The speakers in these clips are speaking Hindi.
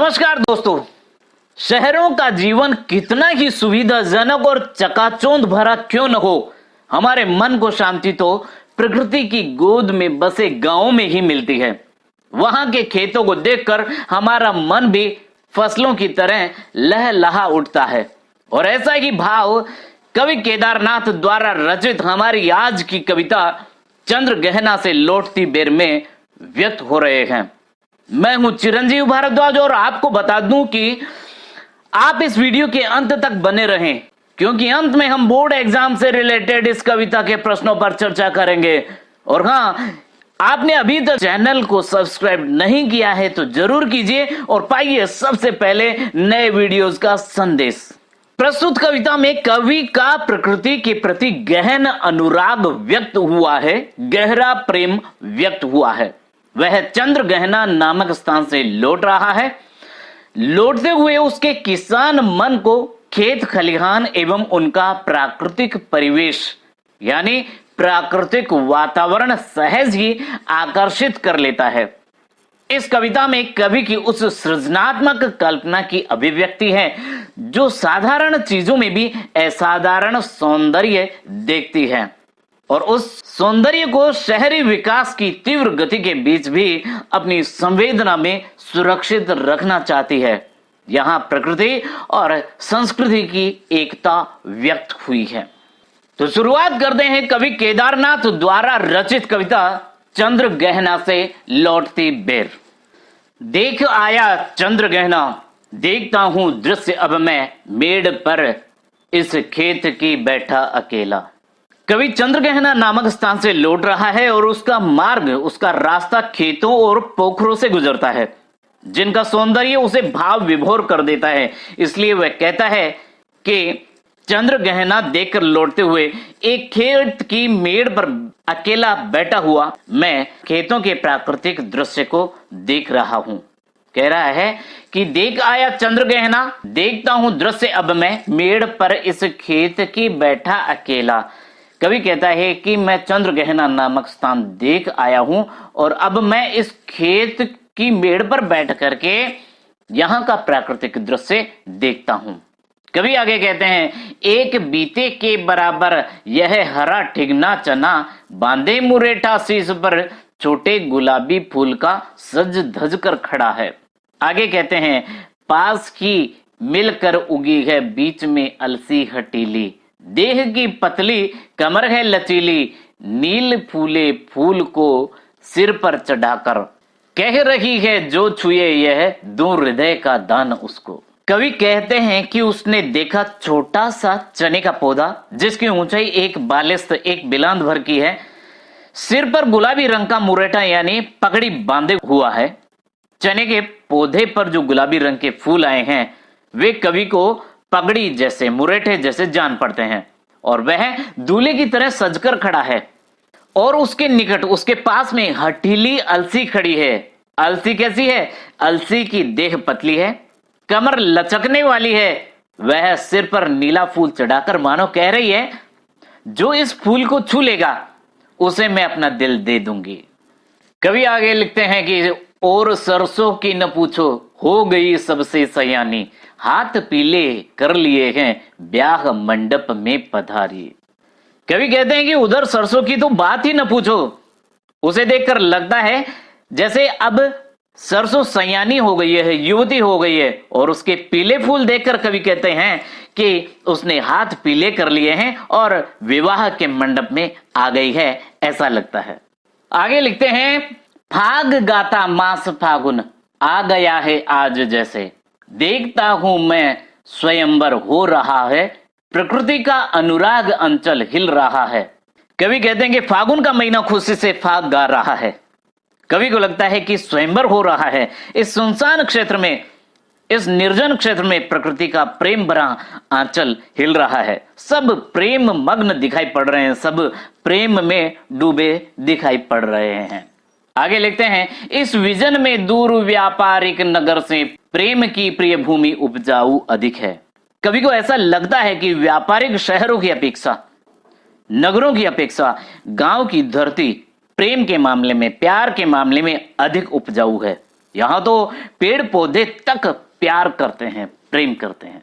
नमस्कार दोस्तों। शहरों का जीवन कितना ही सुविधाजनक और चकाचौंध भरा क्यों न हो, हमारे मन को शांति तो प्रकृति की गोद में बसे गांवों में ही मिलती है। वहां के खेतों को देखकर हमारा मन भी फसलों की तरह लहलहा उठता है। और ऐसा ही भाव कवि केदारनाथ द्वारा रचित हमारी आज की कविता चंद्रगहना से लौटती बेर में व्यक्त हो रहे हैं। मैं हूं चिरंजीव भारद्वाज और आपको बता दूं कि आप इस वीडियो के अंत तक बने रहें, क्योंकि अंत में हम बोर्ड एग्जाम से रिलेटेड इस कविता के प्रश्नों पर चर्चा करेंगे। और हां, आपने अभी तक चैनल को सब्सक्राइब नहीं किया है तो जरूर कीजिए और पाइए सबसे पहले नए वीडियोस का संदेश। प्रस्तुत कविता में कवि का प्रकृति के प्रति गहन अनुराग व्यक्त हुआ है, गहरा प्रेम व्यक्त हुआ है। वह चंद्रगहना नामक स्थान से लौट रहा है। लौटते हुए उसके किसान मन को खेत खलिहान एवं उनका प्राकृतिक परिवेश यानी प्राकृतिक वातावरण सहज ही आकर्षित कर लेता है। इस कविता में कवि की उस सृजनात्मक कल्पना की अभिव्यक्ति है जो साधारण चीजों में भी असाधारण सौंदर्य देखती है और उस सौंदर्य को शहरी विकास की तीव्र गति के बीच भी अपनी संवेदना में सुरक्षित रखना चाहती है। यहाँ प्रकृति और संस्कृति की एकता व्यक्त हुई है। तो शुरुआत करते हैं कवि केदारनाथ द्वारा रचित कविता चंद्रगहना से लौटती बेर। देख आया चंद्रगहना, देखता हूं दृश्य अब मैं मेड़ पर इस खेत की बैठा अकेला। कवि चंद्रगहना नामक स्थान से लौट रहा है और उसका मार्ग, उसका रास्ता खेतों और पोखरों से गुजरता है जिनका सौंदर्य उसे भाव विभोर कर देता है। इसलिए वह कहता है कि चंद्रगहना देखकर लौटते हुए एक खेत की मेड़ पर अकेला बैठा हुआ मैं खेतों के प्राकृतिक दृश्य को देख रहा हूं। कह रहा है कि देख आया चंद्रगहना, देखता हूं दृश्य अब मैं मेड़ पर इस खेत की बैठा अकेला। कवि कहता है कि मैं चंद्रगहना नामक स्थान देख आया हूं और अब मैं इस खेत की मेड़ पर बैठ करके यहां का प्राकृतिक दृश्य देखता हूं। कवि आगे कहते हैं, एक बीते के बराबर यह हरा ठिगना चना, बांधे मुरेठा शीश पर छोटे गुलाबी फूल का सज धज कर खड़ा है। आगे कहते हैं, पास की मिलकर उगी है बीच में अलसी हटीली, देह की पतली कमर है लचीली, नील फूले फूल को सिर पर चढ़ाकर कह रही है जो छुए यह दूं हृदय का दान उसको। कवि कहते हैं कि उसने देखा छोटा सा चने का पौधा जिसकी ऊंचाई एक बालिस्त एक बिलांद भर की है, सिर पर गुलाबी रंग का मुरेठा यानी पगड़ी बांधे हुआ है। चने के पौधे पर जो गुलाबी रंग के फूल आए हैं वे कवि को पगड़ी जैसे, मुरेठे जैसे जान पड़ते हैं और वह दूल्हे की तरह सजकर खड़ा है और उसके निकट, उसके पास में हठीली अलसी खड़ी है। अलसी कैसी है? अलसी की देह पतली है, कमर लचकने वाली है, वह सिर पर नीला फूल चढ़ाकर मानो कह रही है जो इस फूल को छू लेगा उसे मैं अपना दिल दे दूंगी। कवि आगे लिखते हैं कि और सरसों की न पूछो हो गई सबसे सयानी, हाथ पीले कर लिए हैं ब्याह मंडप में पधारी। कवि कहते हैं कि उधर सरसों की तो बात ही न पूछो। उसे देखकर लगता है जैसे अब सरसों सयानी हो गई है, युवती हो गई है। और उसके पीले फूल देखकर कवि कहते हैं कि उसने हाथ पीले कर लिए हैं और विवाह के मंडप में आ गई है, ऐसा लगता है। आगे लिखते हैं, फाग गाता मास फागुन आ गया है आज जैसे, देखता हूं मैं स्वयंवर हो रहा है, प्रकृति का अनुराग अंचल हिल रहा है। कवि कहते हैं कि फागुन का महीना खुशी से फाग गा रहा है। कवि को लगता है कि स्वयंवर हो रहा है। इस सुनसान क्षेत्र में, इस निर्जन क्षेत्र में प्रकृति का प्रेम भरा आंचल हिल रहा है। सब प्रेम मग्न दिखाई पड़ रहे हैं, सब प्रेम में डूबे दिखाई पड़ रहे हैं। आगे लिखते हैं, इस विजन में दूर व्यापारिक नगर से प्रेम की प्रिय भूमि उपजाऊ अधिक है। कवि को ऐसा लगता है कि व्यापारिक शहरों की अपेक्षा, नगरों की अपेक्षा गांव की धरती प्रेम के मामले में, प्यार के मामले में अधिक उपजाऊ है। यहाँ तो पेड़ पौधे तक प्यार करते हैं, प्रेम करते हैं।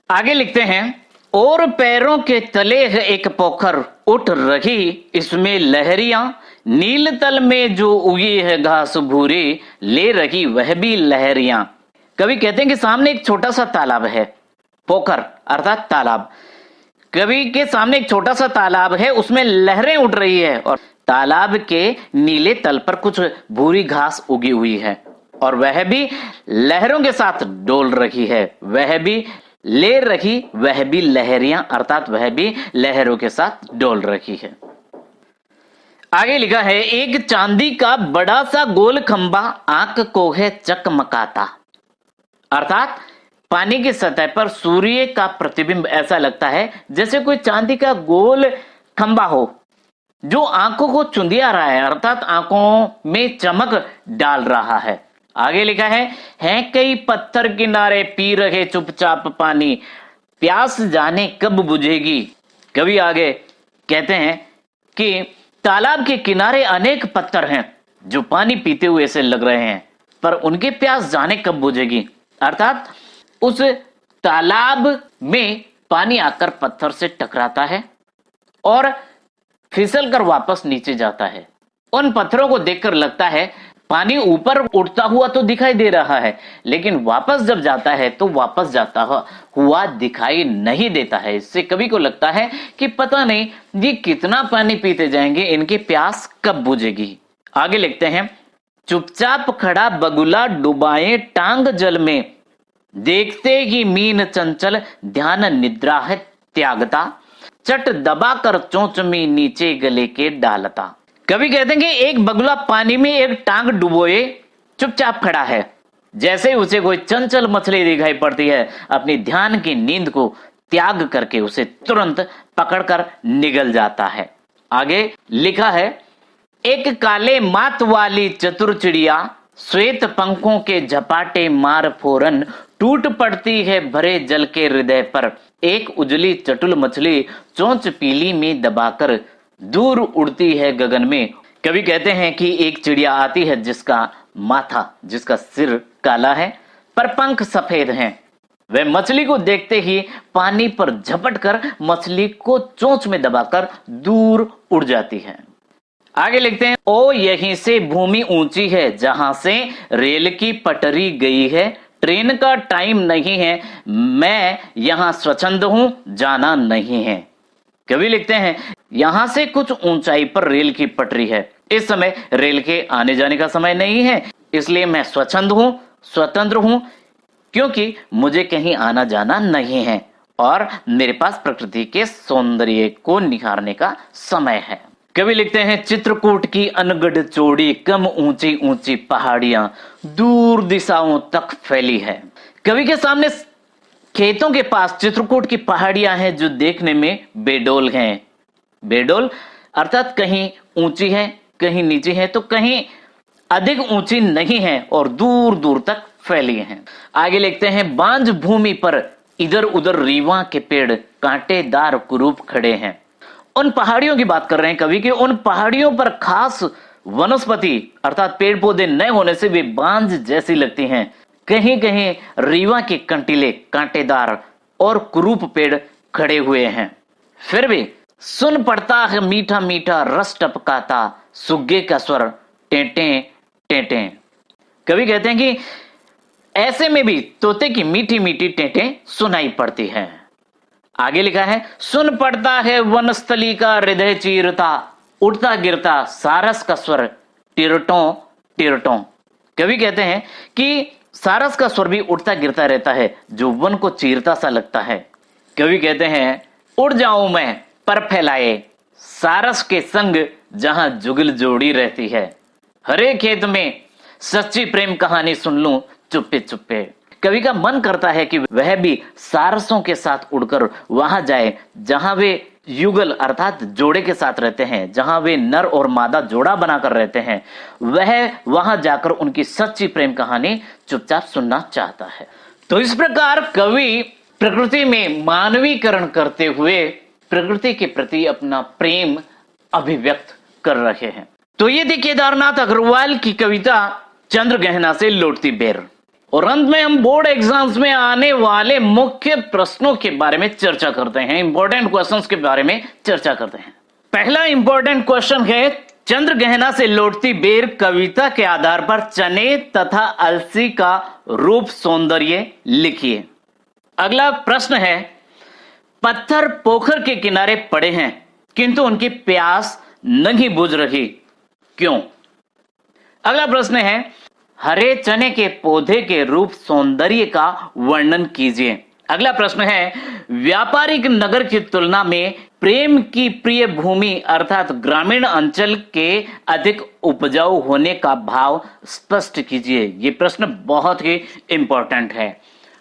आगे लिखते हैं, और पैरों के तले है एक पोखर, उठ रही इसमें लहरियां, नील तल में जो उगी है घास भूरी, ले रही वह भी लहरियां। कवि कहते हैं कि सामने एक छोटा सा तालाब है, पोखर अर्थात तालाब। कवि के सामने एक छोटा सा तालाब है, उसमें लहरें उठ रही है और तालाब के नीले तल पर कुछ भूरी घास उगी हुई है और वह भी लहरों के साथ डोल रही है, वह भी ले रही, वह भी लहरियां अर्थात वह भी लहरों के साथ डोल रही है। आगे लिखा है, एक चांदी का बड़ा सा गोल खंबा आंख को है चकमकाता, अर्थात पानी की सतह पर सूर्य का प्रतिबिंब ऐसा लगता है जैसे कोई चांदी का गोल खंबा हो जो आंखों को चुंधिया रहा है, अर्थात आंखों में चमक डाल रहा है। आगे लिखा है कई पत्थर किनारे पी रहे चुपचाप पानी, प्यास जाने कब बुझेगी। कवि आगे कहते हैं कि तालाब के किनारे अनेक पत्थर हैं जो पानी पीते हुए से लग रहे हैं, पर उनकी प्यास जाने कब बुझेगी, अर्थात उस तालाब में पानी आकर पत्थर से टकराता है और फिसल कर वापस नीचे जाता है। उन पत्थरों को देखकर लगता है पानी ऊपर उठता हुआ तो दिखाई दे रहा है, लेकिन वापस जब जाता है तो वापस जाता हुआ दिखाई नहीं देता है। इससे कवि को लगता है कि पता नहीं ये कितना पानी पीते जाएंगे, इनकी प्यास कब बुझेगी। आगे लिखते हैं, चुपचाप खड़ा बगुला डुबाए टांग जल में, देखते ही मीन चंचल ध्यान निद्रा है त्यागता, चट दबा कर चोंच में नीचे गले के डालता। कवि कहते हैं कि एक बगुला पानी में एक टांग डुबोए चुपचाप खड़ा है, जैसे उसे कोई चंचल मछली दिखाई पड़ती है, अपनी ध्यान की नींद को त्याग करके उसे तुरंत पकड़कर निगल जाता है। आगे लिखा है, एक काले मात वाली चतुर चिड़िया, श्वेत पंखों के झपाटे मार फोरन, टूट पड़ती है भरे जल के हृदय पर, एक उजली चटुल मछली चोंच पीली में दबाकर दूर उड़ती है गगन में। कवि कहते हैं कि एक चिड़िया आती है जिसका माथा, जिसका सिर काला है पर पंख सफेद हैं। वह मछली को देखते ही पानी पर झपट कर मछली को चोंच में दबाकर दूर उड़ जाती है। आगे लिखते हैं, ओ यहीं से भूमि ऊंची है जहां से रेल की पटरी गई है, ट्रेन का टाइम नहीं है, मैं यहां स्वच्छंद हूं, जाना नहीं है। कवि लिखते हैं, यहां से कुछ ऊंचाई पर रेल की पटरी है, इस समय रेल के आने जाने का समय नहीं है, इसलिए मैं स्वच्छंद हूं, स्वतंत्र हूं, क्योंकि मुझे कहीं आना जाना नहीं है और मेरे पास प्रकृति के सौंदर्य को निखारने का समय है। कवि लिखते हैं, चित्रकूट की अनगढ़ चौड़ी कम ऊंची ऊंची पहाड़ियां दूर दिशाओं तक फैली है। कवि के सामने खेतों के पास चित्रकूट की पहाड़ियां हैं जो देखने में बेडोल हैं। बेडोल अर्थात कहीं ऊंची है, कहीं नीची है, तो कहीं अधिक ऊंची नहीं है और दूर दूर तक फैली हैं। आगे लिखते हैं, बांझ भूमि पर इधर उधर रीवा के पेड़ कांटेदार कुरूप खड़े हैं। उन पहाड़ियों की बात कर रहे हैं कवि के, उन पहाड़ियों पर खास वनस्पति अर्थात पेड़ पौधे न होने से वे बांझ जैसी लगती हैं। कहीं कहीं रीवा के कंटीले कांटेदार और कुरूप पेड़ खड़े हुए हैं। फिर भी सुन पड़ता है मीठा मीठा रस टपकाता, सुग्गे का स्वर टेंटे टेंटे। कवि कहते हैं कि ऐसे में भी तोते की मीठी मीठी टेंटे सुनाई पड़ती है। आगे लिखा है, सुन पड़ता है वनस्थली का हृदय चीरता, उड़ता गिरता सारस का स्वर टिरटों टिरटों। कवि कहते हैं कि सारस का स्वर भी उड़ता गिरता रहता है जो वन को चीरता सा लगता है। कवि कहते हैं, उड़ जाऊं मैं पर फैलाए, सारस के संग जहां जुगल जोड़ी रहती है, हरे खेत में सच्ची प्रेम कहानी सुन लूं चुप्पे चुप्पे। कवि का मन करता है कि वह भी सारसों के साथ उड़कर वहां जाए जहां वे युगल अर्थात जोड़े के साथ रहते हैं, जहां वे नर और मादा जोड़ा बनाकर रहते हैं, वह वहां जाकर उनकी सच्ची प्रेम कहानी चुपचाप सुनना चाहता है। तो इस प्रकार कवि प्रकृति में मानवीकरण करते हुए प्रकृति के प्रति अपना प्रेम अभिव्यक्त कर रहे हैं। तो ये थी केदारनाथ अग्रवाल की कविता चंद्रगहना से लौटती बेर। और अंत में हम बोर्ड एग्जाम्स में आने वाले मुख्य प्रश्नों के बारे में चर्चा करते हैं, इंपॉर्टेंट क्वेश्चंस के बारे में चर्चा करते हैं। पहला इंपॉर्टेंट क्वेश्चन है, चंद्रगहना से लौटती बेर कविता के आधार पर चने तथा अलसी का रूप सौंदर्य लिखिए। अगला प्रश्न है, पत्थर पोखर के किनारे पड़े हैं किंतु उनकी प्यास नहीं बुझ रही, क्यों? अगला प्रश्न है, हरे चने के पौधे के रूप सौंदर्य का वर्णन कीजिए। अगला प्रश्न है, व्यापारिक नगर की तुलना में प्रेम की प्रिय भूमि अर्थात ग्रामीण अंचल के अधिक उपजाऊ होने का भाव स्पष्ट कीजिए। यह प्रश्न बहुत ही इंपॉर्टेंट है।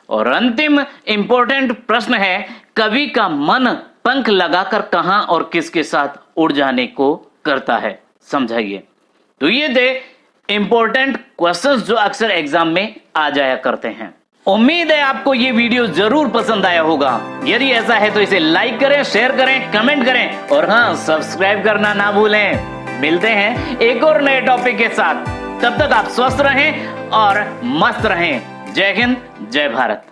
और अंतिम इंपॉर्टेंट प्रश्न है, कवि का मन पंख लगाकर कहां और किसके साथ उड़ जाने को करता है, समझाइए। तो ये थे इंपॉर्टेंट क्वेश्चंस जो अक्सर एग्जाम में आ जाया करते हैं। उम्मीद है आपको ये वीडियो जरूर पसंद आया होगा। यदि ऐसा है तो इसे लाइक करें, शेयर करें, कमेंट करें और हाँ, सब्सक्राइब करना ना भूलें। मिलते हैं एक और नए टॉपिक के साथ, तब तक आप स्वस्थ रहें और मस्त रहें। जय हिंद, जय भारत।